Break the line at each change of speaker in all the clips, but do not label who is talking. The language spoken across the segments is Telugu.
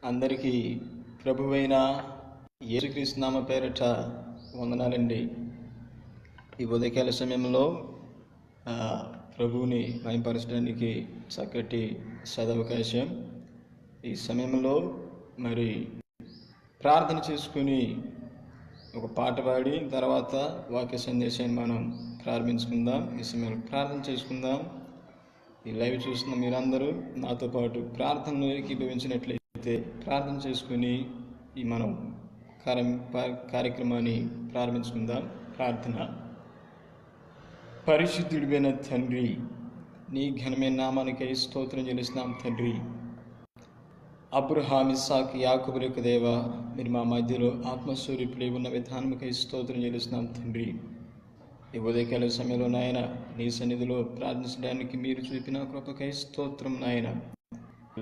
అందరికీ ప్రభువైన యేసుక్రీస్తు నామ పేరట వందనాలండి. ఈ ఉదయకాల సమయంలో ప్రభువుని మహిమపరచడానికి చక్కటి సదవకాశం. ఈ సమయంలో మరి ప్రార్థన చేసుకుని ఒక పాట పాడి తర్వాత వాక్య సందేశాన్ని మనం ప్రారంభించుకుందాం. ఈ సమయంలో ప్రార్థన చేసుకుందాం. ఈ లైవ్ చూస్తున్న మీరందరూ నాతో పాటు ప్రార్థనలో ఏకీభవించినట్లయితే ప్రార్థన చేసుకుని ఈ మనం కార్యక్రమాన్ని ప్రారంభించుకుందాం. ప్రార్థన. పరిశుద్ధుడివైన తండ్రి, నీ ఘనమైన నామానికై స్తోత్రం చెల్లిస్తున్నాం తండ్రి. అబ్రహాము, ఇస్సాకు, యాకోబు యొక్క దేవా, మీరు మా మధ్యలో ఆత్మస్వరూపుడై ఉన్న విధానముకై స్తోత్రం చెల్లిస్తున్నాం తండ్రి. ఈ ఉదయకాల సమయంలో నాయన నీ సన్నిధిలో ప్రార్థించడానికి మీరు చూపిన కృపకై స్తోత్రం నాయన.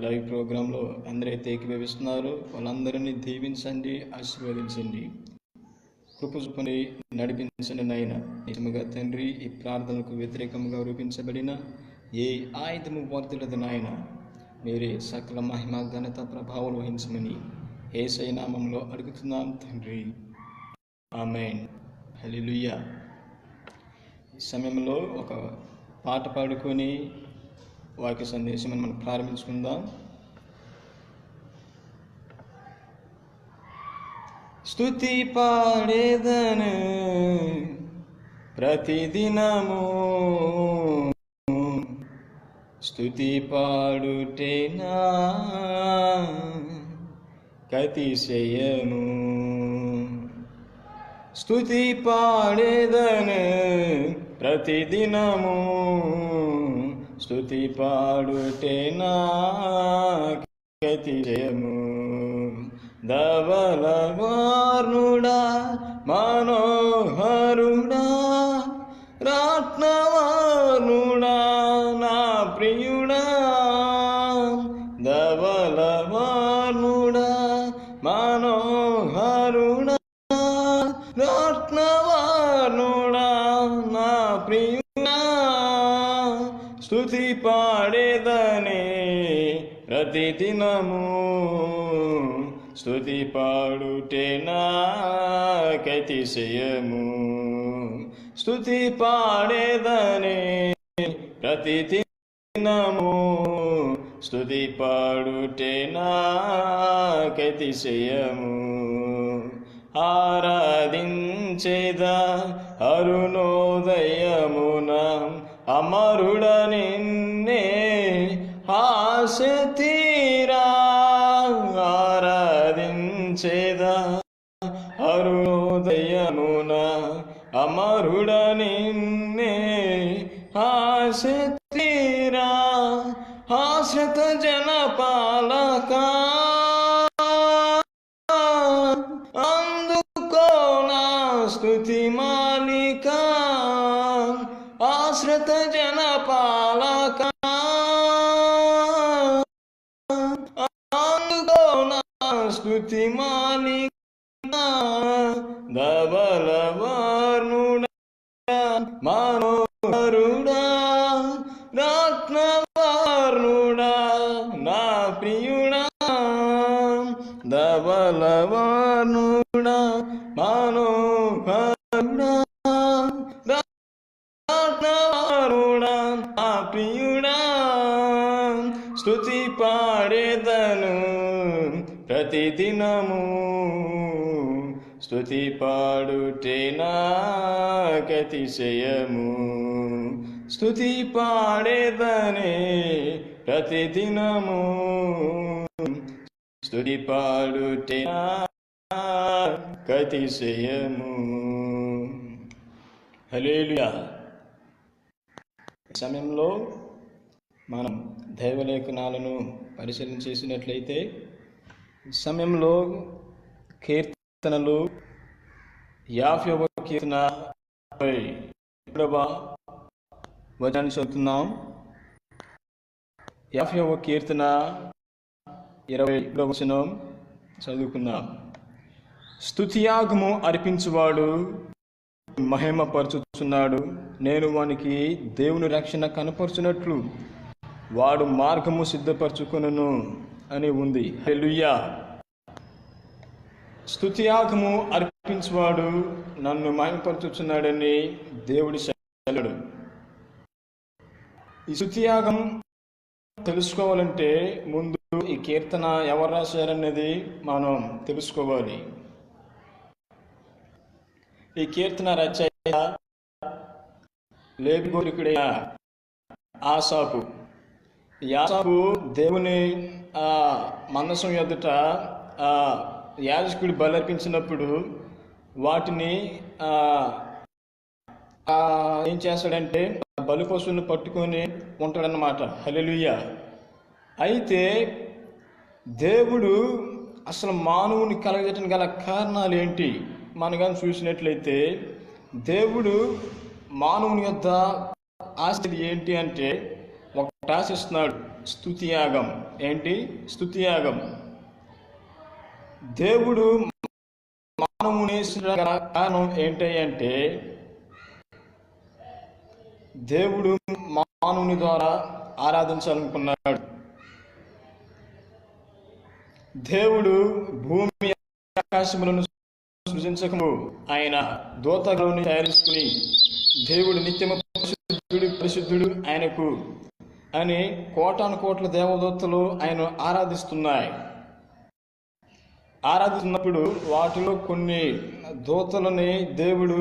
లైవ్ ప్రోగ్రాంలో అందరైతే ఏకీభవిస్తున్నారో వాళ్ళందరినీ దీవించండి, ఆశీర్వదించండి, కృప చూపని నడిపించండి నాయన. నిజముగా తండ్రి, ఈ ప్రార్థనకు వ్యతిరేకంగా రూపించబడిన ఏ ఆయుధము వర్తిల్లదు నాయన. మీరే సకల మహిమ ఘనత ప్రభావం వహించమని యేసయ్య నామములో అడుగుతున్నాం తండ్రి. ఆమేన్. హల్లెలూయా. ఈ సమయంలో ఒక పాట పాడుకొని వాక్య సందేశం మనం ప్రారంభించుకుందాం. స్తుతి పాడేదను ప్రతిదినము, స్తుతి పాడుటేనా కతిశయము. స్తుతి పాడేదను ప్రతిదినము, స్తుతి పాడుటేనా కతిశయము. ధవళవర్ణుడా, మనోహరుడా, రత్నవర్ణుడా, నా ప్రియుడా. ధవళవర్ణుడా, మనోహరుడా, రత్నవర్ణుడా, నా ప్రియుడా. స్తుతి పాడేదనే ప్రతిదినము, స్తుతి పాడుటే నాకతిశయము. స్తుతి పాడేదనే ప్రతిదినము, స్తుతి పాడుటే నాకతిశయము. ఆరాధించేదా అరుణోదయమున అమరుడ నిన్నే ఆశ తీరా. ఆరాధించేదా అరుణోదయమున అమరుడ నిన్నే ఆశ తీరా. ఆశ్రిత జన పాలక అందుకో నా స్తుతి మాలిక. ఆశ్రిత జన పాలక అందుకో నా స్తుతి మాలిక. ధవళవర్ణుడా, మనోహరుడా, రత్నవర్ణుడా, నా ప్రియుడా. ధవళవర్ణుడా, మనోహరుడా, రత్నవర్ణుడా, నా ప్రియుడా. స్తుతి పాడేదను ప్రతిదినము, స్తుతి పాడుటే నాకతిశయము. స్తుతి పాడేదనే ప్రతిదినము, స్తుతి పాడుటే నాకతిశయము. హల్లెలూయా. ఈ సమయంలో మనం దైవలేఖనాలను పరిశీలన చేసినట్లయితే ఈ సమయంలో కీర్తనలు 50వ కీర్తన 20వ వచనాన్ని చదువుతున్నాం. 50వ కీర్తన 21వ వచనం చదువుకుందాం. స్తుతియాగము అర్పించువాడు మహిమపరచుచున్నాడు. నేను వానికి దేవుని రక్షణ కనపరచునట్లు వాడు మార్గము సిద్ధపరచుకొనును. అని ఉంది. హల్లెలూయా. స్తుతియాగము అర్పించువాడు నన్ను మహిమపరచుచున్నాడని దేవుడి సెలవుడు. ఈ స్తుతియాగం తెలుసుకోవాలంటే ముందు ఈ కీర్తన ఎవరు రాశారన్నది మనం తెలుసుకోవాలి. ఈ కీర్తన రచయిత లేవిగోత్రికుడైన ఆసాపు. ఈ ఆసాపు దేవుని మందసం ఎదుట యాజకుడు బలర్పించినప్పుడు వాటిని ఏం చేస్తాడంటే బలి పశువులను పట్టుకొని ఉంటాడన్నమాట. హల్లెలూయా. అయితే దేవుడు అసలు మానవుని కలగజేయడానికి గల కారణాలు ఏంటి మనం కానీ చూసినట్లయితే, దేవుడు మానవుని యొద్ద ఆస్తి ఏంటి అంటే ఒకటి ఆశిస్తున్నాడు, స్తుతియాగం. ఏంటి? స్తుతియాగం. దేవుడు మానవుని కారణం ఏంటి అంటే, దేవుడు మానవుని ద్వారా ఆరాధించాలనుకున్నాడు. దేవుడు భూమి ఆకాశములను సృజించకము ఆయన దూతలను తయారుకుని దేవుడు నిత్యము పరిశుద్ధుడు పరిశుద్ధుడు ఆయనకు అని కోటాను కోట్ల దేవదూతలు ఆయన ఆరాధిస్తున్నప్పుడు వాటిలో కొన్ని దూతలని దేవుడు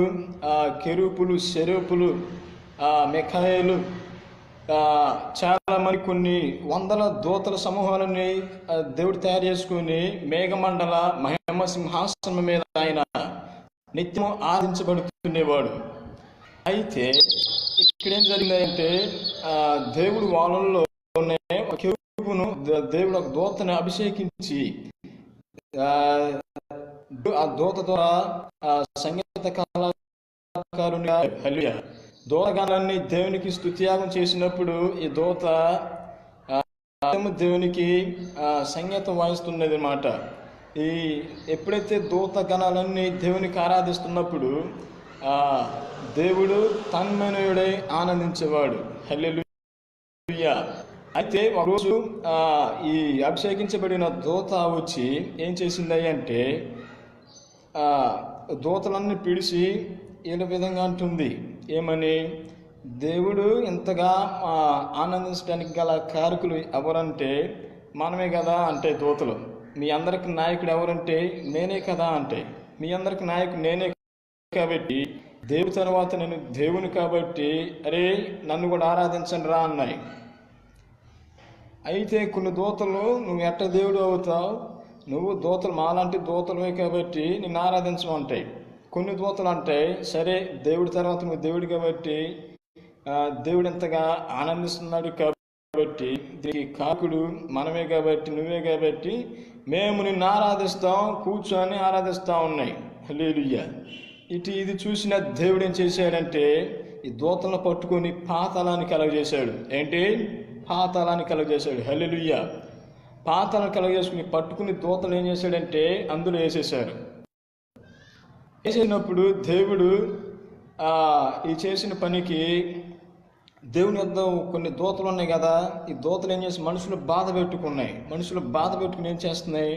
కెరూపులు, సెరూపులు, మిఖాయేలు, చాలా మంది కొన్ని వందల దూతల సమూహాలని దేవుడు తయారు చేసుకుని మేఘమండల మహిమ సింహాసనం మీద ఆయన నిత్యము ఆరాధించబడుతుండేవాడు. అయితే ఇక్కడేం జరిగిందంటే దేవుడు వాళ్ళలోనే ఒక కెరూబును దేవుడు ఒక దూతని అభిషేకించి ఆ దూత ద్వారా సంగీత కళాకారుని హల్లెలూయా దూతగానాన్ని దేవునికి స్తుతియాగం చేసినప్పుడు ఈ దూత దేవునికి సంగీతం వాయిస్తున్నది అన్నమాట. ఎప్పుడైతే దూత గణాలన్నీ దేవునికి ఆరాధిస్తున్నప్పుడు దేవుడు తన్మయుడై ఆనందించేవాడు. హల్లెలూయా. అయితే ఒకరోజు ఈ అభిషేకించబడిన దూత వచ్చి ఏం చేసింది అంటే దూతలన్నీ పిలిచి ఈ విధంగా అంటుంది, ఏమని? దేవుడు ఇంతగా ఆనందించడానికి గల కారకులు ఎవరంటే మనమే కదా అంటే దూతలు. మీ అందరికి నాయకుడు ఎవరంటే నేనే కదా అంటే మీ అందరికి నాయకుడు నేనే కాబట్టి దేవుడి తర్వాత నేను దేవుని కాబట్టి అరే నన్ను కూడా ఆరాధించండి రా అన్నాయి. అయితే కొన్ని దూతలు నువ్వు ఎట్ట దేవుడు అవుతావు, నువ్వు దూతలు మాలాంటి దూతలమే కాబట్టి నిన్ను ఆరాధించమంటాయి. కొన్ని దూతలు అంటాయి సరే దేవుడి తర్వాత నువ్వు దేవుడు కాబట్టి దేవుడు ఎంతగా ఆనందిస్తున్నాడు కాబట్టి దీనికి కాకుడు మనమే కాబట్టి నువ్వే కాబట్టి మేము నిన్ను ఆరాధిస్తాం, కూర్చొని ఆరాధిస్తూ ఉన్నాయి. హల్లెలూయా. ఇది చూసిన దేవుడు ఏం చేశాడంటే ఈ దూతలను పట్టుకొని పాతాళాన్ని కలగజేశాడు. ఏంటి? పాతాళాన్ని కలగజేశాడు. హల్లెలూయా. పాతాళాన్ని కలగజేసుకుని పట్టుకుని దూతలు ఏం చేశాడంటే అందులో వేసేశారు. వేసినప్పుడు దేవుడు ఈ చేసిన పనికి దేవుని యొద్ద కొన్ని దూతలు ఉన్నాయి కదా, ఈ దూతలు ఏం చేసి మనుషులు బాధ పెట్టుకుని ఏం చేస్తున్నాయి,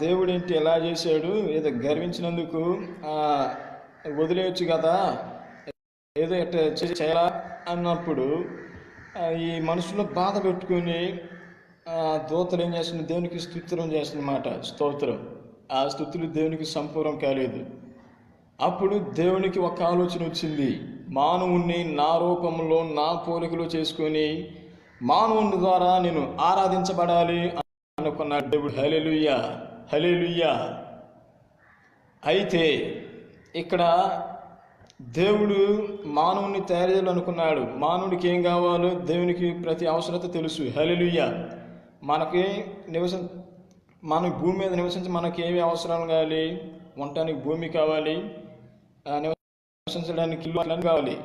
దేవుడు ఏంటి ఎలా చేశాడు, ఏదో గర్వించినందుకు వదిలేయచ్చు కదా, ఏదో ఎట్లా చేయాలా అన్నప్పుడు ఈ మనుషులు బాధ పెట్టుకుని దూతలు ఏం చేస్తుంది, దేవునికి స్తుతిరం చేస్తుందన్నమాట. స్తోత్రం. ఆ స్తుతులు దేవునికి సంపూర్ణం కాలేదు. అప్పుడు దేవునికి ఒక ఆలోచన వచ్చింది, మానవుణ్ణి నా రూపంలో నా పోలికలో చేసుకొని మానవుని ద్వారా నేను ఆరాధించబడాలి అనుకున్నాడు దేవుడు. హల్లెలూయా. హల్లెలూయా. అయితే ఇక్కడ దేవుడు మానవుని తయారు చేయాలనుకున్నాడు. మానవుడికి ఏం కావాలో దేవునికి ప్రతి అవసరత తెలుసు. హల్లెలూయా. మన భూమి మీద నివసించి మనకి ఏమి అవసరాలు కావాలి, ఉండటానికి భూమి కావాలి, నివసించడానికి ఇల్లు కావాలి.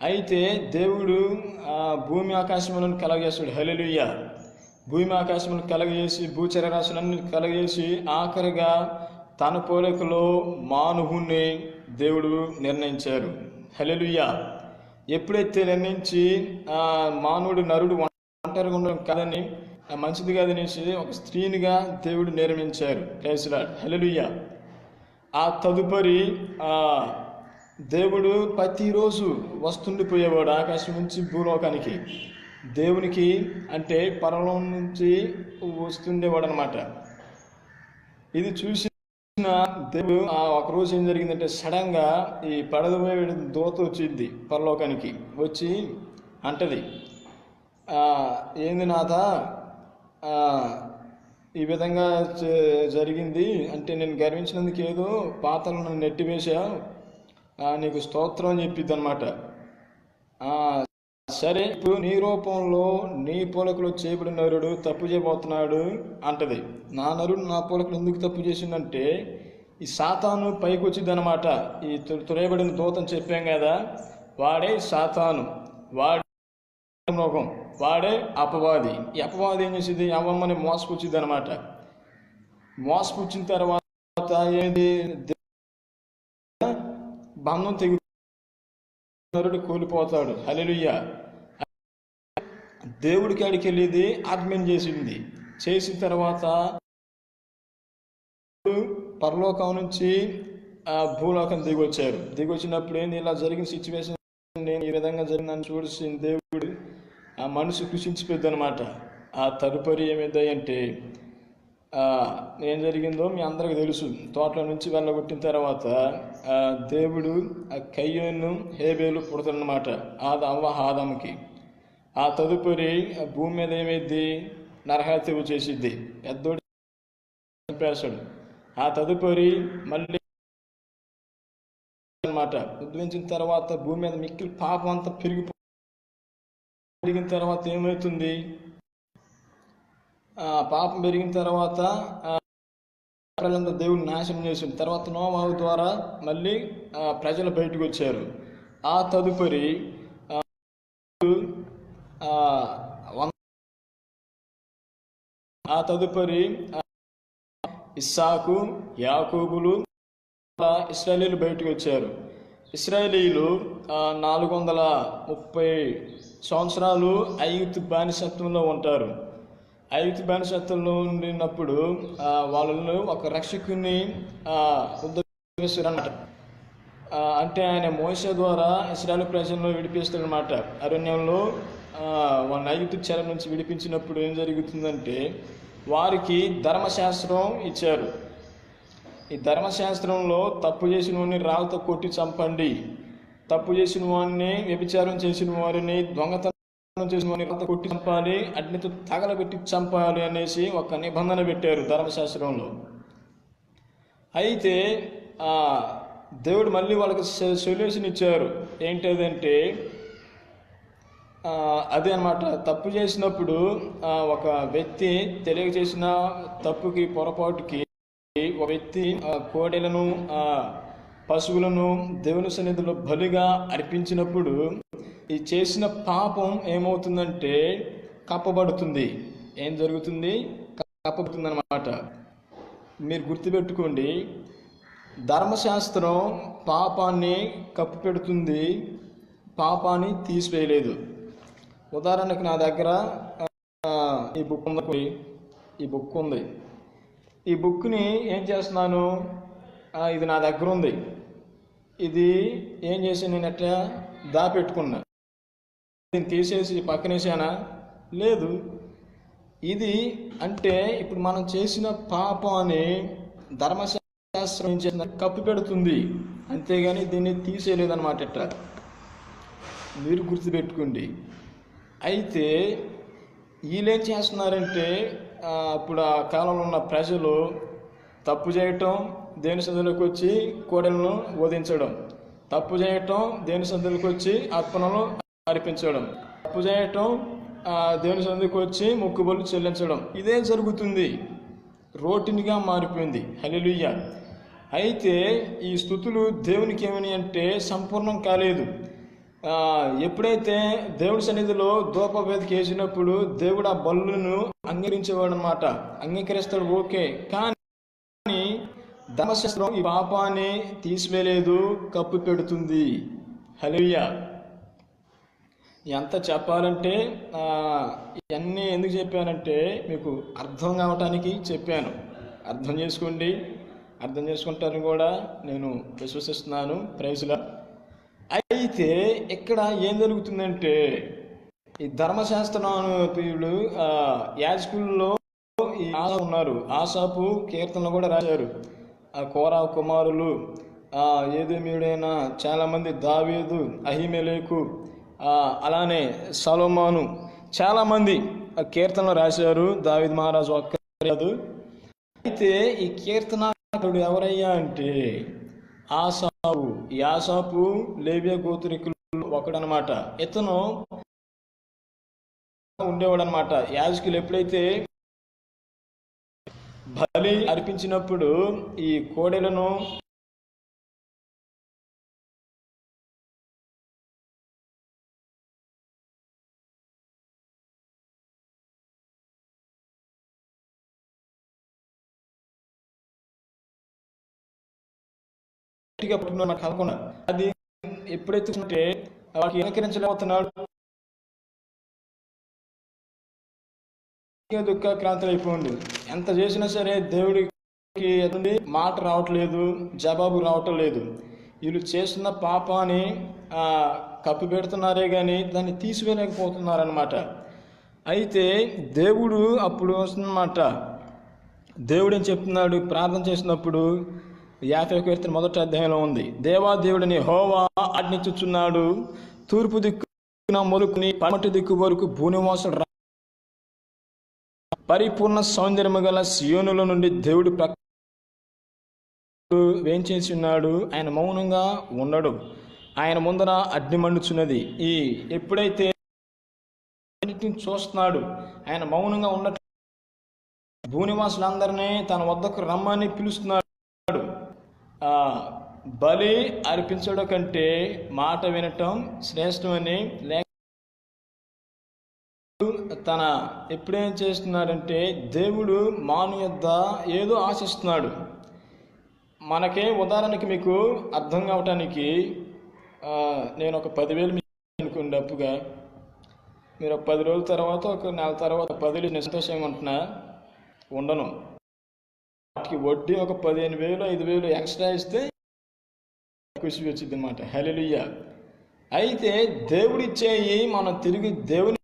అయితే దేవుడు భూమి ఆకాశములను కలగజేస్తాడు. హల్లెలూయా. భూమి ఆకాశములను కలగజేసి భూచరరాశులన్నీ కలగజేసి ఆఖరిగా తన పోలికలో మానవుణ్ణి దేవుడు నిర్ణయించారు. హల్లెలూయా. ఎప్పుడైతే నిర్ణయించి నరుడు ఒంటరిగా ఉండడం కాదని, మంచిది కాదనేసి ఒక స్త్రీనిగా దేవుడు నిర్మించారు. ప్రైజ్ లార్డ్, హల్లెలూయా. ఆ తదుపరి దేవుడు ప్రతిరోజు వస్తుండిపోయేవాడు ఆకాశం నుంచి భూలోకానికి. దేవునికి అంటే పరలోకం నుంచి వస్తుండేవాడు అనమాట. ఇది చూసిన దేవుడు ఒకరోజు ఏం జరిగిందంటే, సడన్గా ఈ పడదపోయే దూత వచ్చింది పరలోకానికి. వచ్చి అంటది, ఏంది నాథ ఈ విధంగా జరిగింది అంటే, నేను గర్వించినందుకు ఏదో పాతలు నన్ను నెట్టివేసా, నీకు స్తోత్రం అని చెప్పిద్ది అనమాట. సరే, ఇప్పుడు నీ రూపంలో నీ పోలికలో చేయబడిన నరుడు తప్పు చేయబోతున్నాడు అంటది. నా నరుడు నా పోలికలు ఎందుకు తప్పు చేసిందంటే, ఈ సాతాను పైకి వచ్చింది అనమాట. ఈ తురేయబడిన దూతని చెప్పాం కదా, వాడే సాతాను, వాడే లోకం, వాడే అపవాది. ఈ అపవాది ఏం చేసింది, అవ్వమ్మని మోసపుచ్చింది అనమాట. మోసపుచ్చిన తర్వాత ఏది, బంధం తెగు నరుడు కూలిపోతాడు. హల్లెలూయా. దేవుడికి అడికి వెళ్ళేది ఆత్మీయం చేసింది. చేసిన తర్వాత పరలోకం నుంచి భూలోకం దిగొచ్చారు. దిగొచ్చినప్పుడు ఏంది, ఇలా జరిగిన సిచ్యువేషన్ నేను ఈ విధంగా జరిగిందని చూసిన దేవుడు ఆ మనసు కృషించిపోద్ది అనమాట. ఆ తదుపరి ఏమైంది అంటే, ఏం జరిగిందో మీ అందరికి తెలుసు. తోటలో నుంచి వెళ్ళగొట్టిన తర్వాత దేవుడు కయ్యోను హేబేలు పుడతారనమాట, అవ్వ ఆదాముకి. ఆ తదుపరి భూమి మీద ఏమైద్ది, నరహత్య చేసిద్ది, పెద్దోడు చంపేస్తాడు. ఆ తదుపరి మళ్ళీ అనమాట ఉద్భవించిన తర్వాత భూమి మీద మిక్కిలి పాపం అంతా పెరిగిన తర్వాత ఏమవుతుంది, పాపం పెరిగిన తర్వాత దేవుడు నాశనం చేసిన తర్వాత నోవాహు ద్వారా మళ్ళీ ప్రజలు బయటకు వచ్చారు. ఆ తదుపరి ఇస్సాకు, యాకోబులు, ఇశ్రాయేలీలు బయటకు వచ్చారు. ఇశ్రాయేలీలు 430 సంవత్సరాలు ఐగుప్తు బానిసత్వంలో ఉంటారు. ఐగుప్తు బానిసత్వంలో ఉండినప్పుడు వాళ్ళను ఒక రక్షకుని ఉద్ధరిస్తారన్నమాట. అంటే ఆయన మోషే ద్వారా ఇశ్రాయేలు ప్రజలను విడిపిస్తారనమాట. అరణ్యంలో వాళ్ళ ఐగుప్తు చెర నుంచి విడిపించినప్పుడు ఏం జరుగుతుందంటే, వారికి ధర్మశాస్త్రం ఇచ్చారు. ఈ ధర్మశాస్త్రంలో తప్పు చేసిన వాడిని రాళ్ళతో కొట్టి చంపండి, తప్పు చేసిన వాడిని, వ్యభిచారం చేసిన వారిని, దొంగతనం చేసిన వారిని రాళ్ళతో కొట్టి చంపాలి, అగ్నితో తగలబెట్టి చంపాలి అనేసి ఒక నిబంధన పెట్టారు ధర్మశాస్త్రంలో. అయితే దేవుడు మళ్ళీ వాళ్ళకి సొల్యూషన్ ఇచ్చారు. ఏంటంటే అదే అన్నమాట, తప్పు చేసినప్పుడు ఒక వ్యక్తి తెలియజేసిన తప్పుకి, పొరపాటుకి ఒక వ్యక్తి కోడెలను, పశువులను దేవుని సన్నిధిలో బలిగా అర్పించినప్పుడు ఈ చేసిన పాపం ఏమవుతుందంటే కప్పబడుతుంది. ఏం జరుగుతుంది, కప్పబడుతుంది అన్నమాట. మీరు గుర్తుపెట్టుకోండి, ధర్మశాస్త్రం పాపాన్ని కప్పు పెడుతుంది, పాపాన్ని తీసివేయలేదు. ఉదాహరణకు నా దగ్గర ఈ బుక్ ఉంది. ఈ బుక్ని ఏం చేస్తున్నాను, ఇది నా దగ్గర ఉంది, ఇది ఏం చేశాను, నేను ఎట్లా దాపెట్టుకున్నా, దీన్ని తీసేసి పక్కనేసానా? లేదు. ఇది అంటే ఇప్పుడు మనం చేసిన పాపాన్ని ధర్మశాస్త్రం ఏం చేసిన కప్పు పెడుతుంది, అంతేగాని దీన్ని తీసేయలేదన్నమాట. ఇట్లా మీరు గుర్తుపెట్టుకోండి. అయితే వీళ్ళేం చేస్తున్నారంటే, అప్పుడు ఆ కాలంలో ఉన్న ప్రజలు తప్పు చేయటం, దేవుని సన్నిధిలోకి వచ్చి కోడెలను వధించడం, తప్పు చేయటం, దేవుని సన్నిధిలోకి వచ్చి అర్పణలు అర్పించడం, తప్పు చేయటం, దేవుని సన్నిధికి వచ్చి మొక్కుబడులు చెల్లించడం, ఇదే జరుగుతుంది. రోటినిగా మారిపోయింది. హల్లెలూయా. అయితే ఈ స్థుతులు దేవునికి ఏమని అంటే సంపూర్ణం కాలేదు. ఎప్పుడైతే దేవుడి సన్నిధిలో ధూపవేదిక వేసినప్పుడు దేవుడు ఆ బలులను అంగీకరించేవాడు అనమాట. అంగీకరిస్తాడు, ఓకే. కానీ ధర్మశాస్త్రం ఈ పాపాన్ని తీసివేయలేదు, కప్పు పెడుతుంది. హల్లెలూయా. ఎంత చెప్పాలంటే ఇవన్నీ ఎందుకు చెప్పానంటే మీకు అర్థం కావటానికి చెప్పాను. అర్థం చేసుకోండి, అర్థం చేసుకుంటారని కూడా నేను విశ్వసిస్తున్నాను. ప్రైజ్లా. అయితే ఇక్కడ ఏం జరుగుతుందంటే ఈ ధర్మశాస్త్రులు యాజకుల్లో ఈ ఆసాపు ఉన్నారు. ఆసాపు కీర్తనలు కూడా రాశారు. ఆ కోరా కుమారులు ఏదోమీడైన చాలామంది, దావీదు, అహిమెలెకు, అలానే సొలొమోను, చాలామంది కీర్తనలు రాశారు. దావీదు మహారాజు ఒక్కరే కాదు. అయితే ఈ కీర్తనాకారుడు ఎవరయ్యా అంటే ఆసాపు. ఈ ఆసాపు లేవియ గోత్రికులు ఒకడనమాట. ఇతను ఉండేవాడు అనమాట. యాజకులు ఎప్పుడైతే బలి అర్పించినప్పుడు ఈ కోడెలను కాకుండా అది ఎప్పుడైతే వాళ్ళకి అంగీకరించలేకపోతున్నాడు, దుఃఖ క్రాంతులు అయిపోయింది. ఎంత చేసినా సరే దేవుడికి మాట రావట్లేదు, జవాబు రావటం లేదు. వీళ్ళు చేస్తున్న పాపాన్ని కప్పి పెడుతున్నారే కానీ దాన్ని తీసివేయలేకపోతున్నారనమాట. అయితే దేవుడు అప్పుడు వస్తుందన్నమాట. దేవుడు ఏం చెప్తున్నాడు? ప్రార్థన చేసినప్పుడు 50వ కీర్తన 1వ అధ్యాయంలో ఉంది. దేవాదేవుడిని యెహోవా ఆజ్ఞించుచున్నాడు, తూర్పు దిక్కున మొదలుకొని పడమటి దిక్కు వరకు భూనివాసుడు పరిపూర్ణ సౌందర్యము గల సియోనుల నుండి దేవుడు వేంచేసి ఉన్నాడు. ఆయన మౌనంగా ఉండడు, ఆయన ముందర అగ్ని మండుచున్నది. ఈ ఎప్పుడైతే చూస్తున్నాడు, ఆయన మౌనంగా ఉండటం, భూనివాసులందరినీ తన వద్దకు రమ్మని పిలుస్తున్నాడు. బలి అర్పించడం కంటే మాట వినటం శ్రేష్టమని తన ఎప్పుడేం చేస్తున్నాడంటే దేవుడు మాను యొద్ద ఏదో ఆశిస్తున్నాడు. మనకే ఉదాహరణకి మీకు అర్థం కావటానికి నేను ఒక 10,000 అనుకోండి అప్పుగా, మీరు ఒక 10 రోజుల తర్వాత, ఒక నెల తర్వాత 10,000 సంతోషంగా ఉంటున్నా ఉండను. వాటికి వడ్డీ ఒక 15,000 5,000 ఎక్స్ట్రా ఇస్తే ఖుషి వచ్చింది అనమాట. హల్లెలూయా. అయితే దేవుడిచ్చేయి మనం తిరిగి దేవుని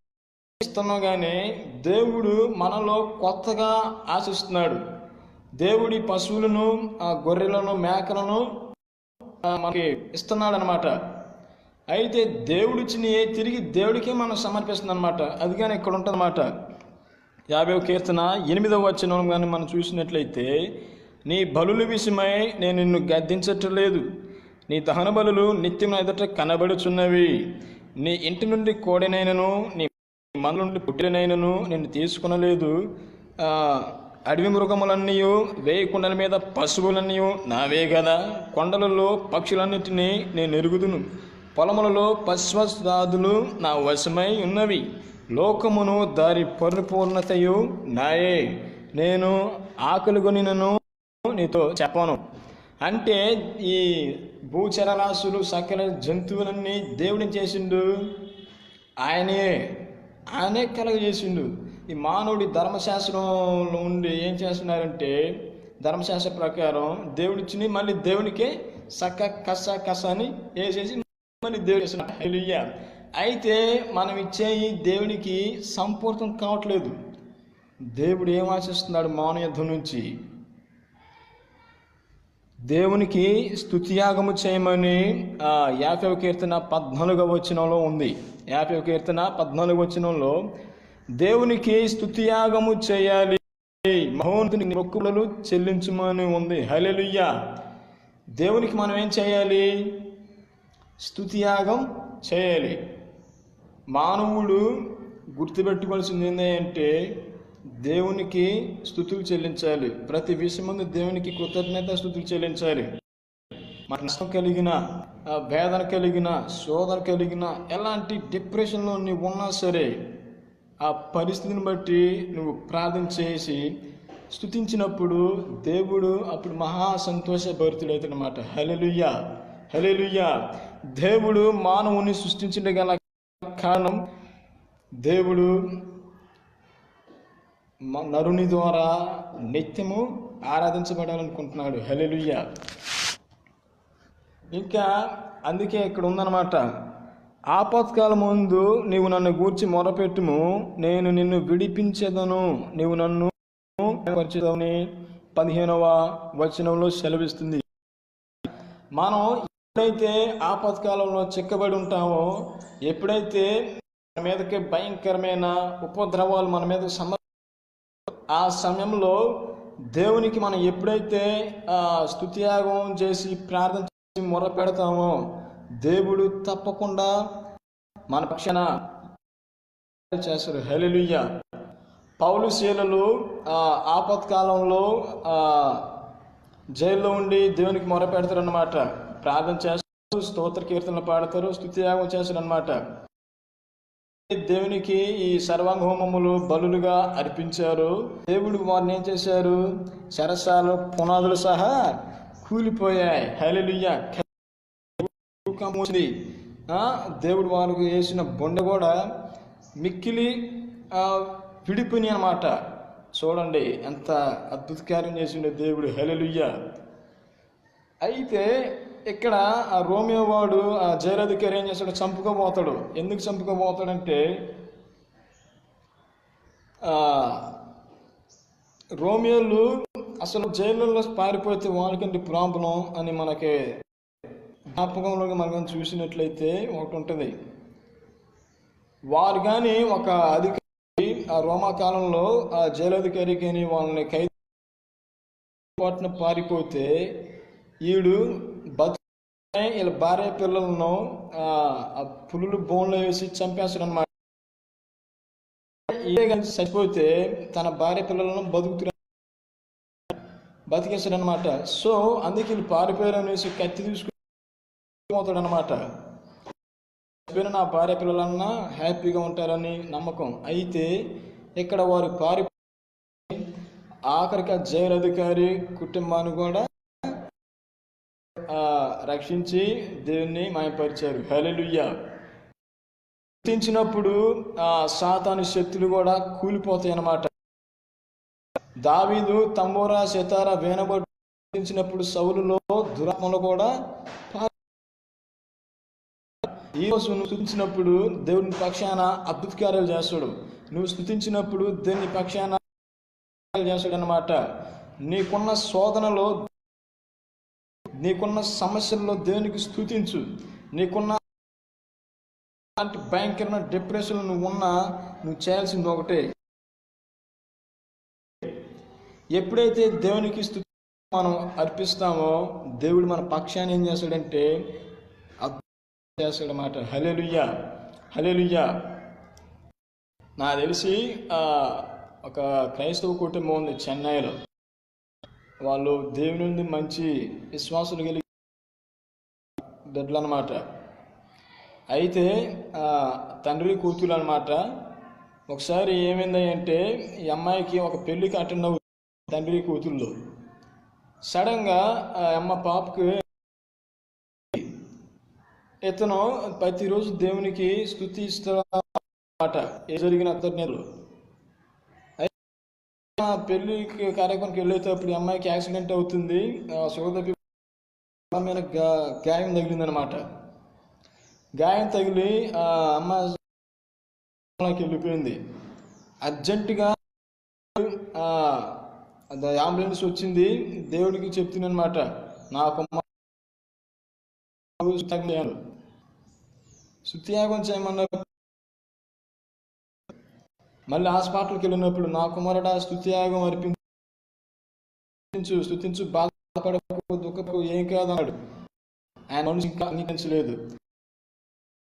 ఇస్తున్నాం, కానీ దేవుడు మనలో కొత్తగా ఆశిస్తున్నాడు. దేవుడి పశువులను, గొర్రెలను, మేకలను మనకి ఇస్తున్నాడు అనమాట. అయితే దేవుడిచ్చిన తిరిగి దేవుడికే మనం సమర్పిస్తుంది అనమాట. అది కానీ ఇక్కడ ఉంటుంది అన్నమాట. 50వ కీర్తన 8వ వచనం కానీ మనం చూసినట్లయితే, నీ బలుల విషయమై నేను నిన్ను గద్దించట్లేదు, నీ దహన బలులు నిత్యం ఎదుట కనబడుచున్నవి. నీ ఇంటి నుండి కోడెనైనను నీ మన నుండి పుట్టినైనను నిన్ను తీసుకునలేదు. అడవి మృగములన్నీ, వేయి కొండల మీద పశువులన్నీ నావే కదా. కొండలలో పక్షులన్నిటినీ నేను ఎరుగుదును, పొలములలో పశ్వదాదులు నా వశమై ఉన్నవి. లోకమును దారి పరిపూర్ణతయు నాయే, నేను ఆకలిగొనినను నీతో చెప్పను. అంటే ఈ భూచరరాశులు, సకల జంతువులన్నీ దేవుడిని చేసిండు, ఆయనే కలగజేసిండు. ఈ మానవుడి ధర్మశాస్త్రంలో ఉండి ఏం చేస్తున్నారంటే, ధర్మశాస్త్ర ప్రకారం దేవుడిచ్చి మళ్ళీ దేవునికే కస అని వేసేసి మళ్ళీ దేవుడు చేస్తున్నాడు. హల్లెలూయా. అయితే మనం ఇచ్చే ఈ దేవునికి సంపూర్ణం కావట్లేదు. దేవుడు ఏం ఆశిస్తున్నాడు? మానవ యుద్ధం నుంచి దేవునికి స్తుతియాగము చేయమని 50వ కీర్తన 14వ వచనంలో ఉంది. 50వ కీర్తన 14వ వచనంలో దేవునికి స్తుతియాగము చేయాలి, మహోన్నతుని మొక్కుబడులు చెల్లించమని ఉంది. హల్లెలూయా. దేవునికి మనం ఏం చేయాలి? స్తుతియాగం చేయాలి. మానవుడు గుర్తుపెట్టుకోవాల్సింది ఏంటంటే, దేవునికి స్తుతులు చెల్లించాలి. ప్రతి విషయం ముందు దేవునికి కృతజ్ఞత స్తుతులు చెల్లించాలి. మన నష్టం కలిగిన, వేదన కలిగిన, శోధన కలిగిన, ఎలాంటి డిప్రెషన్లో నువ్వు ఉన్నా సరే, ఆ పరిస్థితిని బట్టి నువ్వు ప్రార్థన చేసి స్తుతించినప్పుడు దేవుడు అప్పుడు మహా సంతోషభరితుడవుతాడనమాట. హల్లెలూయా. హల్లెలూయా. దేవుడు మానవుని సృష్టించిన గల కారణం దేవుడు నరుని ద్వారా నిత్యము ఆరాధించబడాలనుకుంటున్నాడు. హల్లెలూయా. ఇంకా అందుకే ఇక్కడ ఉందన్నమాట, ఆపత్కాలం ముందు నీవు నన్ను గూర్చి మొరపెట్టుము, నేను నిన్ను విడిపించేదను, నీవు నన్ను పరిచేదవని 15వ వచనంలో సెలవిస్తుంది. మనం ఎప్పుడైతే ఆపత్కాలంలో చిక్కబడి ఉంటామో, ఎప్పుడైతే మన మీదకి భయంకరమైన ఉపద్రవాలు మన మీద ఆ సమయంలో దేవునికి మనం ఎప్పుడైతే స్తుతియాగం చేసి ప్రార్థన చేసి మొర పెడతామో, దేవుడు తప్పకుండా మన పక్షాన చేస్తారు. హల్లెలూయా. పౌలు శీలలు ఆపత్కాలంలో జైల్లో ఉండి దేవునికి మొర పెడతారు అన్నమాట. ప్రార్థన చేస్తారు, స్తోత్ర కీర్తనలు పాడతారు, స్తుతియాగం చేస్తారు అన్నమాట. దేవునికి ఈ సర్వాంగ హోమములు బలులుగా అర్పించారు. దేవుడు వారిని ఏం చేశారు? చెరసాల పునాదులు సహా కూలిపోయాయి. హల్లెలూయా. దేవుడు వారికి వేసిన బొండ కూడా మిక్కిలి విడిపోయి అన్నమాట. చూడండి ఎంత అద్భుత కార్యం చేసిండే దేవుడు. హల్లెలూయా. అయితే ఇక్కడ ఆ రోమియో వాడు ఆ జైలధికారి ఏం చేస్తాడు? చంపుకోబోతాడు. ఎందుకు చంపుకోబోతాడంటే, రోమియోలు అసలు జైళ్ళలో పారిపోతే వాళ్ళకంటే ప్రాబ్లం అని మనకి జ్ఞాపకంలో మనం చూసినట్లయితే ఒకటి ఉంటుంది. వారు కానీ ఒక అధికారి ఆ రోమా కాలంలో ఆ జైలధికారి కానీ వాళ్ళని ఖైదు పారిపోతే ఈడు వీళ్ళ భార్య పిల్లలను పులులు బోన్లో వేసి చంపేస్తాడు అన్నమాట. చచ్చిపోతే తన భార్య పిల్లలను బతికేస్తాడు అనమాట. సో అందుకే వీళ్ళు పారిపోయారు అనేసి కత్తి తీసుకుపోతాడు అనమాట. నా భార్య పిల్లలన్నా హ్యాపీగా ఉంటారని నమ్మకం. అయితే ఇక్కడ వారు పారిపోయి ఆఖరికి జైలు అధికారి కుటుంబాన్ని కూడా రక్షించి దేవుణ్ణి మాయపరిచారు. హల్లెలూయా. స్తుతించినప్పుడు సాతాను శక్తులు కూడా కూలిపోతాయి అన్నమాట. దావీదు తంబోరా సితార వీణబట్టించినప్పుడు సౌలులో దురాత్మలు కూడా ఈ రోజు నువ్వు స్తుతించినప్పుడు దేవుని పక్షాన అద్భుత కార్యాలు చేస్తాడు. నువ్వు స్తుతించినప్పుడు దేవుని పక్షాన చేస్తాడు అన్నమాట. నీకున్న శోధనలో, నీకున్న సమస్యల్లో దేవునికి స్తుతించు. నీకున్న భయంకరమైన డిప్రెషన్ నువ్వు చేయాల్సింది ఒకటే. ఎప్పుడైతే దేవునికి స్తుతి మనం అర్పిస్తామో దేవుడు మన పక్షాన్ని ఏం చేస్తాడంటే చేస్తాడన్నమాట. హల్లెలూయా. హల్లెలూయా. నాకు తెలిసి ఒక క్రైస్తవ కుటుంబం ఉంది చెన్నైలో. వాళ్ళు దేవుని నుండి మంచి విశ్వాసులు కలిగి దొడ్లు అన్నమాట. అయితే తండ్రి కూతురు అన్నమాట. ఒకసారి ఏమైందంటే ఈ అమ్మాయికి ఒక పెళ్ళికి అటెండ్ అవుతుంది తండ్రి కూతుర్లో. సడన్గా ఆ అమ్మ పాపకు ఇతను ప్రతిరోజు దేవునికి స్తుతి ఇస్తాడన్నమాట. ఏ జరిగిన అతను పెళ్లికి కార్యక్రమానికి వెళ్ళేటప్పుడు ఈ అమ్మాయికి యాక్సిడెంట్ అవుతుంది. సోదరి మీద గాయం తగిలింది అనమాట. గాయం తగిలి అమ్మాయికి వెళ్ళిపోయింది. అర్జెంటుగా అంబులెన్స్ వచ్చింది. దేవుడికి చెప్తుందనమాట, నా కుమారుడు స్తుతియాగం చేయమన్నారు. మళ్ళీ హాస్పిటల్కి వెళ్ళినప్పుడు, నా కుమారుడా స్తుతియాగం అర్పించు, స్తుతించు, బాధపడకు, దుఃఖపు ఏం కాదన్నాడు. ఆయన మనసు ఇంకా అంగీకరించలేదు.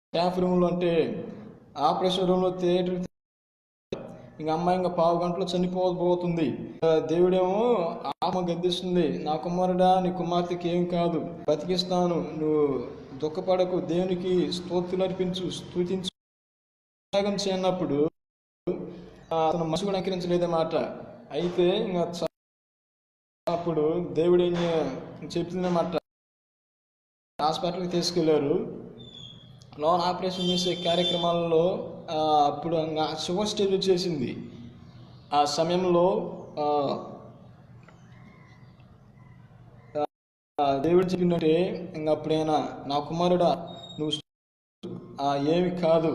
స్టాఫ్ రూమ్లో అంటే ఆపరేషన్ రూమ్లో థియేటర్ ఇంక అమ్మాయి ఇంకా 15 గంటలు చనిపోబోతుంది. దేవుడేమో ఆత్మ గద్దిస్తుంది, నా కుమారుడా నీ కుమార్తెకి ఏం కాదు, బతికిస్తాను, నువ్వు దుఃఖపడకు, దేవునికి స్తోత్రులు అర్పించు, స్తుతించు చేయనప్పుడు అతను మనసు కూడా అంగీకరించలేదన్నమాట. అయితే ఇంకా అప్పుడు దేవుడు ఏం చెప్తుందన్నమాట, హాస్పిటల్కి తీసుకెళ్లారు. లోన్ ఆపరేషన్ చేసే కార్యక్రమాలలో అప్పుడు షుగర్ స్టేజ్ వచ్చేసింది. ఆ సమయంలో దేవుడు చెప్పినట్టే, అప్పుడైనా నా కుమారుడా నువ్వు ఏమి కాదు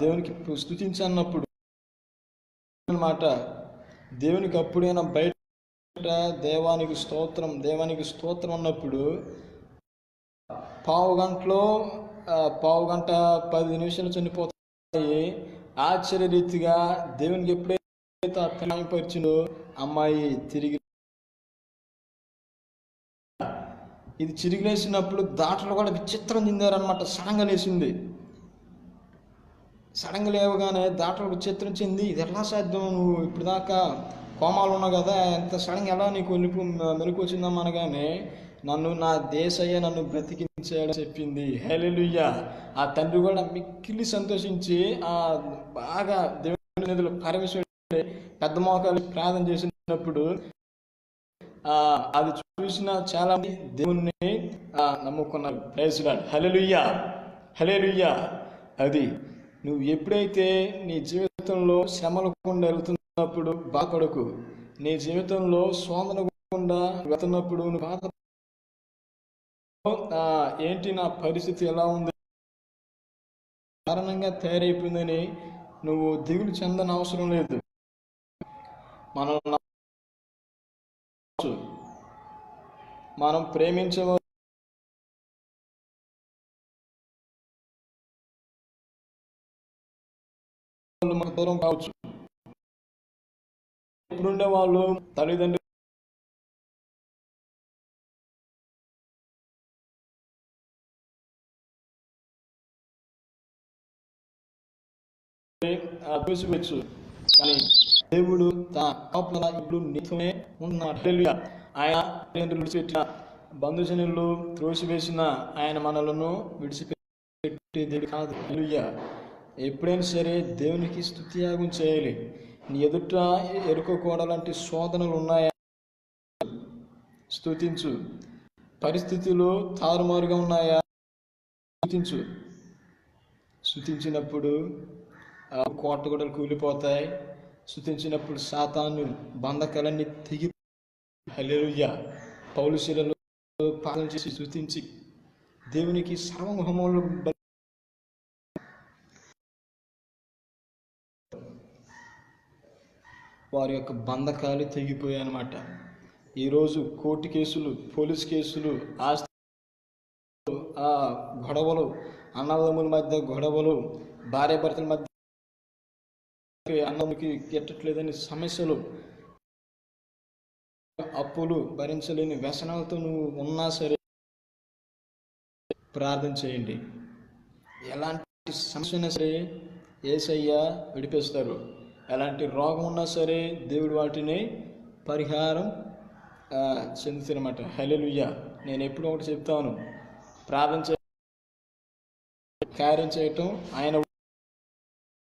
దేవునికి స్తుతించన్నప్పుడు అన్నమాట. దేవునికి అప్పుడైనా బయట దేవానికి స్తోత్రం అన్నప్పుడు పావు గంట 10 నిమిషాలు చనిపోతాయి. ఆశ్చర్యరీతిగా దేవునికి ఎప్పుడైతే అర్థమైపరిచిందో అమ్మాయి తిరిగి ఇది చిరిగిలేసినప్పుడు దాంట్లో కూడా విచిత్రం చెందారనమాట. సడన్గా లేవగానే దాంట్లో విచిత్రం చెంది, ఇది ఎలా సాధ్యం, నువ్వు ఇప్పుడు దాకా కోమాలు ఉన్నావు కదా, ఎంత సడన్గా ఎలా నీకు మెలకు వచ్చిందమ్మా అనగానే, నా దేశయ్య నన్ను బ్రతికించాడని చెప్పింది. హల్లెలూయా. ఆ తండ్రి కూడా మిక్కిలి సంతోషించి బాగా దేవుని నిధులు పరమేశ్వరుడు పెద్ద మోకాలు ప్రార్థన చేసినప్పుడు అది చూసిన చాలా మంది దేవుణ్ణి నమ్ముకున్నారు. Praise Lord. Hallelujah, hallelujah. అది నువ్వు ఎప్పుడైతే నీ జీవితంలో శ్రమలు గుండా వెళ్తున్నప్పుడు బాధపడకు. నీ జీవితంలో శోధన గుండా వెళ్తున్నప్పుడు నువ్వు బాధ ఏంటి నా పరిస్థితి ఎలా ఉంది, కారణంగా తయారైపోయిందని నువ్వు దిగులు చెందని అవసరం లేదు. మనం ప్రేమించే మన దూరం కావచ్చు. ఇప్పుడుండే వాళ్ళు తల్లిదండ్రులు చూసివచ్చు, కానీ దేవుడు ఇప్పుడు నీతోనే ఉన్నాడు. ఆయన విడిచిపెట్టిన బంధుజనులు త్రోసివేసిన ఆయన మనలను విడిచిపెట్టే దేవుడు కాదు. ఎప్పుడైనా సరే దేవునికి స్తుతియాగం చేయాలి. నీ ఎదుట ఎరుకోకూడలాంటి శోధనలు ఉన్నాయా, స్తుతించు. పరిస్థితులు తారుమారుగా ఉన్నాయా, స్తుతించు. స్తుతించినప్పుడు కోటగొడలు కూలిపోతాయి. స్తుతించినప్పుడు సాతాను బంధకాలన్నీ తెగి. హల్లెలూయా. పౌలు శీలలు పాలన చేసి స్తుతించి దేవునికి సర్వహోమములు వారి యొక్క బంధకాలు తెగిపోయాయన్నమాట. ఈరోజు కోర్టు కేసులు, పోలీస్ కేసులు, ఆస్తి గొడవలు, అన్నదమ్ముల మధ్య గొడవలు, భార్యాభర్తల మధ్య అన్నముకి ఎట్టట్లేదని సమస్యలు, అప్పులు భరించలేని వ్యసనాలతో నువ్వు ఉన్నా సరే ప్రార్థన చేయండి. ఎలాంటి సమస్య అయినా సరే యేసయ్య విడిపిస్తారు. ఎలాంటి రోగం ఉన్నా సరే దేవుడు వాటిని పరిహారం చెందుతారన్నమాట. హల్లెలూయా. నేను ఎప్పుడు ఒకటి చెప్తాను, ప్రార్థన కార్యం చేయటం ఆయన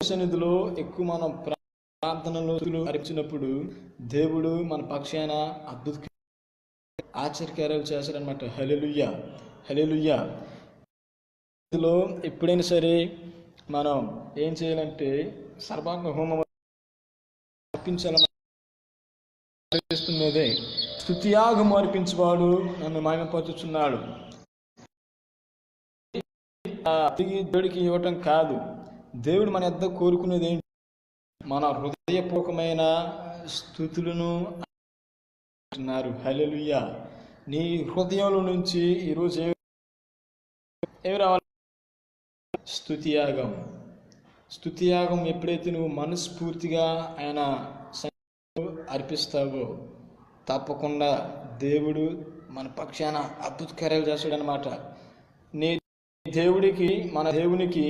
సన్నిధిలో ఎక్కువ మనం ప్రార్థనలు అర్పించినప్పుడు దేవుడు మన పక్షాన అద్భుత ఆశ్చర్యకార్యాలు చేశారనమాట. హల్లెలూయా, హల్లెలూయా. ఇందులో ఎప్పుడైనా సరే మనం ఏం చేయాలంటే సర్వాంగ హోమం అర్పించాలన్నదే. స్తుతియాగం అర్పించేవాడు నన్ను మహిమపరుచుచున్నాడు. దేవుడికి ఇవ్వటం కాదు, దేవుడు మన యొద్ద కోరుకునేది ఏంటి, మన హృదయపూర్వకమైన స్తుతులను అంటున్నారు. హల్లెలూయా. నీ హృదయంలో నుంచి ఈరోజు ఏమి రావాలి? స్తుతియాగం. స్తుతియాగం ఎప్పుడైతే నువ్వు మనస్ఫూర్తిగా ఆయన అర్పిస్తావో తప్పకుండా దేవుడు మన పక్షాన అద్భుత కార్యాలు చేస్తాడనమాట. నీ దేవుడికి, మన దేవునికి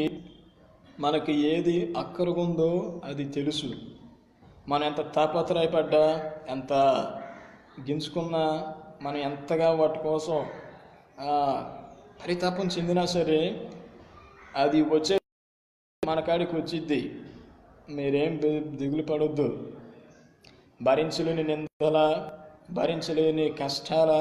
మనకి ఏది అక్కరగుందో అది తెలుసు. మనం ఎంత తాపత్రయపడ్డా, ఎంత గింజుకున్నా, మనం ఎంతగా వాటి కోసం పరితాపం చెందినా సరే అది వచ్చే మన కాడికి వచ్చిద్ది. మీరేం దిగులు పడొద్దు. భరించలేని నిందల, భరించలేని కష్టాల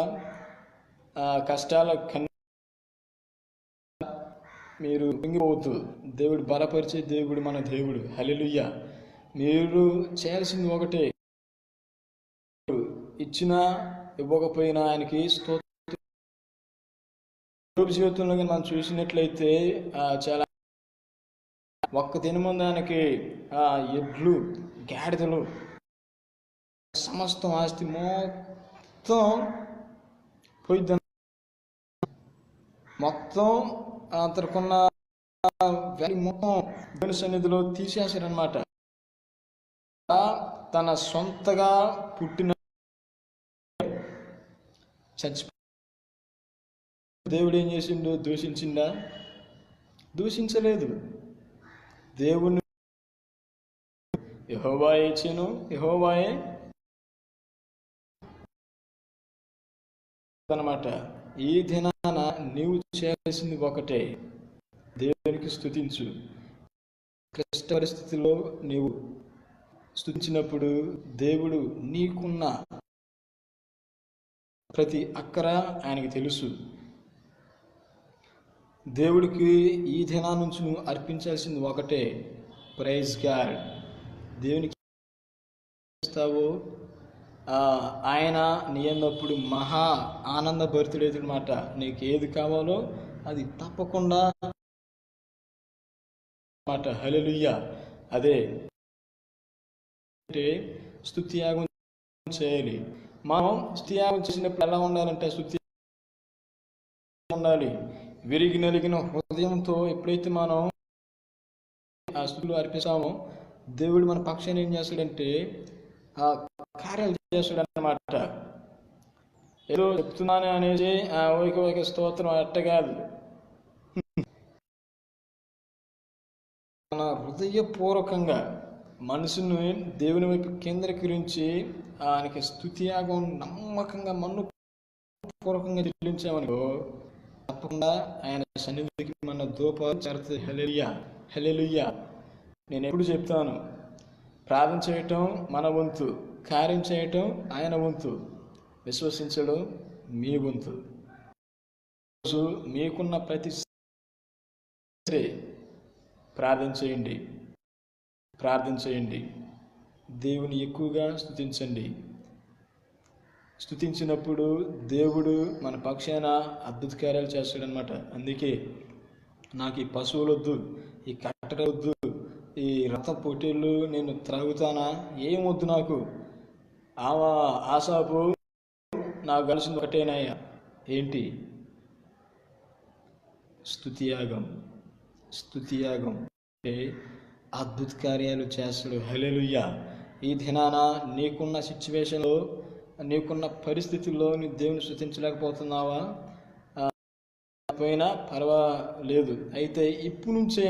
మీరు పొంగిపోవద్దు. దేవుడు బలపరిచే దేవుడు మన దేవుడు. హల్లెలూయా. మీరు చేయాల్సింది ఒకటే, ఇచ్చినా ఇవ్వకపోయినా ఆయనకి స్తోత్రం. జీవితంలో మనం చూసినట్లయితే చాలా ఒక్క దినముందు ఆయనకి ఎడ్లు, గాడిదలు, సమస్తం ఆస్తి మొత్తం పోయిద్ద, మొత్తం అతనుకున్న మొత్తం దేవుని సన్నిధిలో తీసేశారనమాట. తన సొంతగా పుట్టిన చచ్చిపో, దేవుడు ఏం చేసిండు? దూషించిందా? దూషించలేదు. దేవుని యెహోవాయే ఇచ్చెను, యెహోవాయే అన్నమాట. ఈ దినాన నీవు చేయాల్సింది ఒకటే, దేవునికి స్తుతించు. క్లిష్ట పరిస్థితుల్లో నీవు స్తుతించినప్పుడు దేవుడు నీకున్న ప్రతి అక్కర ఆయనకి తెలుసు. దేవుడికి ఈ దినా నుంచి నువ్వు అర్పించాల్సింది ఒకటే, ప్రైజ్ గాడ్. దేవునికి ఇస్తావు, ఆయన నీ అన్నప్పుడు మహా ఆనంద భరితుడైతే మాట. నీకు ఏది కావాలో అది తప్పకుండా మాట. హల్లెలూయా. అదే అంటే స్తుతియాగం చేయాలి. మనం స్తుతియాగం చేసినప్పుడు ఎలా ఉండాలంటే, స్తుతి ఉండాలి విరిగి నలిగిన హృదయంతో. ఎప్పుడైతే మనం ఆ స్తుతులు అర్పిస్తామో దేవుడు మన పక్షాన్ని ఏం చేస్తాడంటే ఆ కార్యాలు చేస్తాడు అన్నమాట. ఏదో చెప్తున్నాను అనేది ఓకే స్తోత్రం అట్ట కాదు. మన హృదయపూర్వకంగా మనసును దేవుని వైపు కేంద్రీకరించి ఆయనకి స్తుతియాగం నమ్మకంగా మనపూర్వకంగా చెల్లించామనుకో, తప్పకుండా ఆయన సన్నిధికి మన దూపాలు చేరుతుంది. హల్లెలూయా, హల్లెలూయా. నేను ఎప్పుడు చెప్తాను, ప్రార్థన చేయటం మన వంతు, కార్యం చేయటం ఆయన వంతు, విశ్వసించడం మీ వంతు. మీకున్న ప్రతి ప్రార్థన చేయండి, ప్రార్థన చేయండి. దేవుని ఎక్కువగా స్తుతించండి. స్తుతించినప్పుడు దేవుడు మన పక్షాన అద్భుత కార్యాలు చేస్తాడనమాట. అందుకే నాకు ఈ పశువులు వద్దు, ఈ కట్టడ వద్దు, ఈ రథ పోటీలు నేను త్రాగుతానా, ఏం వద్దు నాకు. ఆసాపు నాకు కలిసింది ఒకటేనాయ్యా, ఏంటి? స్తుతియాగం. స్తుతియాగం అంటే అద్భుత కార్యాలు చేస్తాడు. హల్లెలూయా. ఈ దినాన నీకున్న సిచ్యువేషన్లో, నీకున్న పరిస్థితుల్లో నీ దేవుని స్తుతించలేకపోతున్నావా? పోయినా పర్వాలేదు, అయితే ఇప్పుడు నుంచే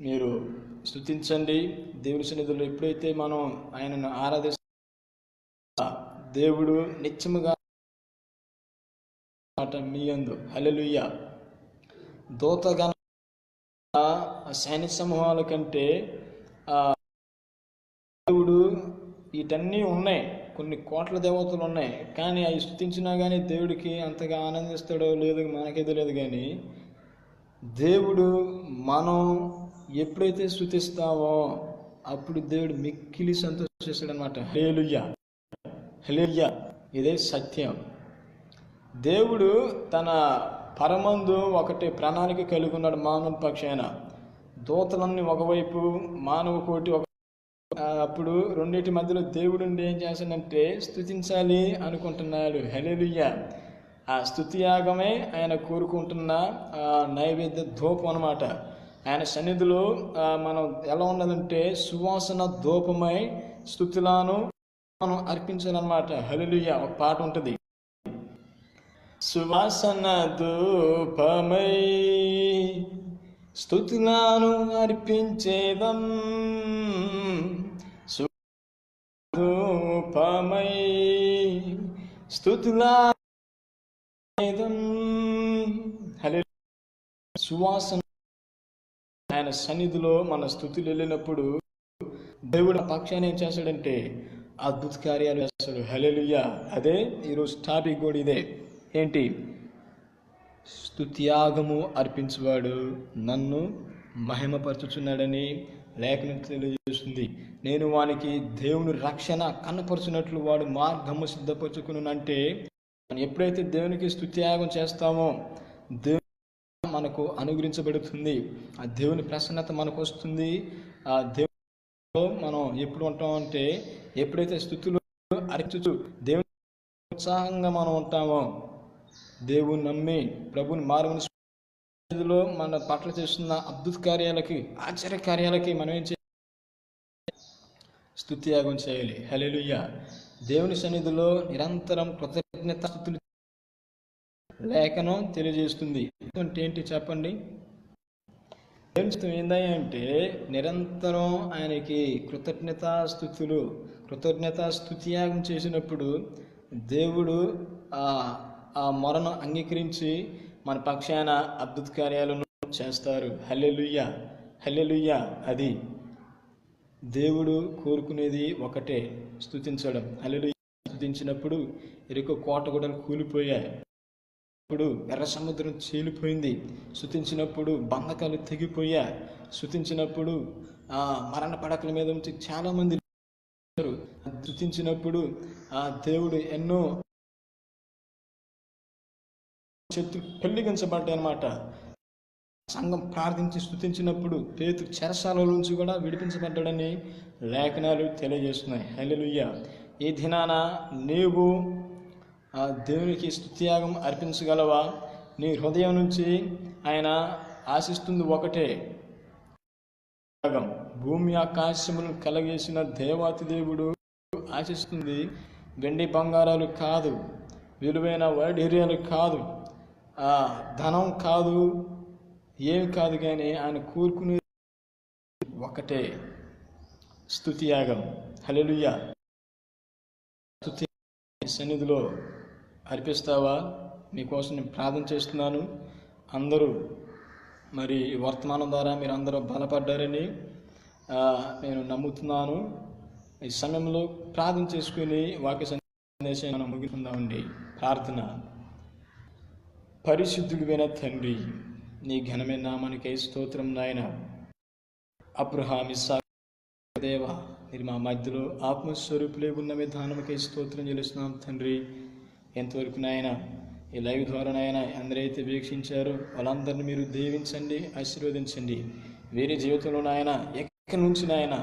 మీరు స్తుతించండి. దేవుని సన్నిధిలో ఎప్పుడైతే మనం ఆయనను ఆరాధిస్తా, దేవుడు నిత్యముగా మీ యందు. హల్లెలూయా. దూతగణ సైనిక సమూహాల కంటే దేవుడు, వీటన్నీ ఉన్నాయి, కొన్ని కోట్ల దేవతలు ఉన్నాయి, కానీ అవి స్తుతించినా కానీ దేవుడికి అంతగా ఆనందిస్తాడో లేదు మనకే తెలియదు. కానీ దేవుడు మనం ఎప్పుడైతే స్తుతిస్తామో అప్పుడు దేవుడు మిక్కిలి సంతోషిస్తాడనమాట. హల్లెలూయా, హల్లెలూయా. ఇదే సత్యం. దేవుడు తన పరమందు ఒకటి ప్రణాళిక కలిగి ఉన్నాడు మానవుని పక్షాన. దూతలన్నీ ఒకవైపు, మానవ కోటి ఒక. అప్పుడు రెండింటి మధ్యలో దేవుడు ఏం చేస్తాడంటే స్తుతించాలి అనుకుంటున్నాడు. హల్లెలూయా. ఆ స్తుతియాగమే ఆయన కోరుకుంటున్న నైవేద్య ధూపం అన్నమాట. ఆయన సన్నిధిలో మనం ఎలా ఉండాలంటే సువాసన ధూపమై స్తుతులను మనం అర్పించాలన్నమాట. హల్లెలూయా. ఒక పాట ఉంటుంది, సువాసన ధూపమై స్తుతులను అర్పించేదం, ధూపమై స్తుతులను. హల్లెలూయా. సువాసన. ఆయన సన్నిధిలో మన స్తుతులు వెళ్ళినప్పుడు దేవుడు పక్షాన్ని ఏం చేస్తాడంటే అద్భుత కార్యాలు చేస్తాడు. హల్లెలూయా. అదే ఈరోజు టాపిక్ కూడా ఇదే. ఏంటి? స్తుత్యాగము అర్పించువాడు నన్ను మహిమపరచుచున్నాడని లేఖనం తెలియజేస్తుంది. నేను వానికి దేవుని రక్షణ కనపరుచున్నట్లు వాడు మార్గము సిద్ధపరచుకునంటే, మనం ఎప్పుడైతే దేవునికి స్తుత్యాగం చేస్తామో దేవుని మనకు అనుగ్రహించబడుతుంది. ఆ దేవుని ప్రసన్నత మనకు వస్తుంది. ఆ దేవునిలో మనం ఎప్పుడు ఉంటామంటే, ఎప్పుడైతే స్తుతులు అర్పించు దేవుని ఉత్సాహంగా మనం ఉంటామో, దేవుని నమ్మి ప్రభుని మారుమని మన పట్ల చేస్తున్న అద్భుత కార్యాలకి, ఆశ్చర్య కార్యాలకి మనం ఏం చేయాలి? స్తుతియాగం చేయాలి. హల్లెలూయా. దేవుని సన్నిధిలో నిరంతరం కృతజ్ఞతాస్తుతులు లేఖనం తెలియజేస్తుంది. అంటే ఏంటి చెప్పండి? దేవుని ఏందంటే నిరంతరం ఆయనకి కృతజ్ఞతాస్తుతియాగం చేసినప్పుడు దేవుడు ఆ మొరను అంగీకరించి మన పక్షాన అద్భుత కార్యాలను చేస్తారు. హల్లెలూయా, హల్లెలూయా. అది దేవుడు కోరుకునేది ఒకటే, స్తుతించడం. హల్లెలూయా. స్తుతించినప్పుడు ఎరుక కోటగొడలు కూలిపోయాయి, ఇప్పుడు ఎర్ర సముద్రం చీలిపోయింది. స్తుతించినప్పుడు బంధకాలు తెగిపోయాయి. స్తుతించినప్పుడు మరణ పడకల మీద నుంచి చాలామంది స్తుతించినప్పుడు దేవుడు ఎన్నో శత్రు పెళ్లిగించబడ్డాయి అన్నమాట. సంఘం ప్రార్థించి స్తుతించినప్పుడు పేతురు చెరసాల నుంచి కూడా విడిపించబడ్డాడని లేఖనాలు తెలియజేస్తున్నాయి. హల్లెలూయా. ఈ దినాన నీవు దేవునికి స్తుతియాగం అర్పించగలవా? నీ హృదయం నుంచి ఆయన ఆశిస్తుంది ఒకటే, భూమి ఆకాశములను కలగేసిన దేవాతి దేవుడు ఆశిస్తుంది వెండి బంగారాలు కాదు, విలువైన వైఢూర్యాలు కాదు, ధనం కాదు, ఏమి కాదు, కానీ ఆయన కోరుకునే ఒకటే, స్తుతియాగం. హల్లెలూయా. స్తుతి సన్నిధిలో అర్పిస్తావా? మీకోసం నేను ప్రార్థన చేస్తున్నాను. అందరూ మరి వర్తమానం ద్వారా మీరు అందరూ బలపడ్డారని నేను నమ్ముతున్నాను. ఈ సమయంలో ప్రార్థన చేసుకుని వాక్య సందేశాన్ని మనం ముగిస్తుందామండి. ప్రార్థన. పరిశుద్ధుడైన తండ్రి, నీ ఘనమైన నామానికై స్తోత్రం నాయన. అబ్రహాము, ఇస్సాకు, దేవ, మీరు మా మధ్యలో ఆత్మస్వరూపులే ఉన్న విధానముకై స్తోత్రం చెల్లిస్తున్నాం తండ్రి. ఎంతవరకు నాయన ఈ లైవ్ ద్వారా నాయన అందరైతే వీక్షించారో వాళ్ళందరినీ మీరు దీవించండి, ఆశీర్వదించండి. వేరే జీవితంలో నాయన ఎక్కడి నుంచి నాయన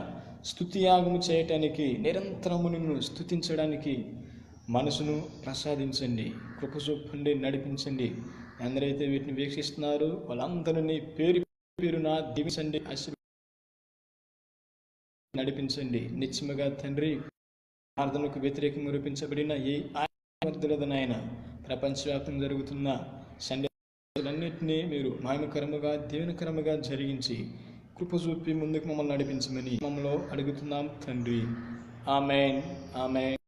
స్తుతియాగము చేయటానికి, నిరంతరము నిన్ను స్తుతించడానికి మనసును ప్రసాదించండి, కృప చూపండి, నడిపించండి. ఎందరైతే వీటిని వీక్షిస్తున్నారో వాళ్ళందరినీ పేరు పేరున దీవించండి, నడిపించండి. నిత్యముగా తండ్రి, ప్రార్థనకు వ్యతిరేకంగా రూపించబడిన ఏ నాయన ప్రపంచవ్యాప్తంగా జరుగుతున్న సందేశాలన్నింటినీ మీరు మహిమకరముగా, దీవెనకరముగా జరిగించి కృప చూపి ముందుకు మమ్మల్ని నడిపించమని మమ్మల్ని అడుగుతున్నాం తండ్రి. ఆమేన్, ఆమేన్.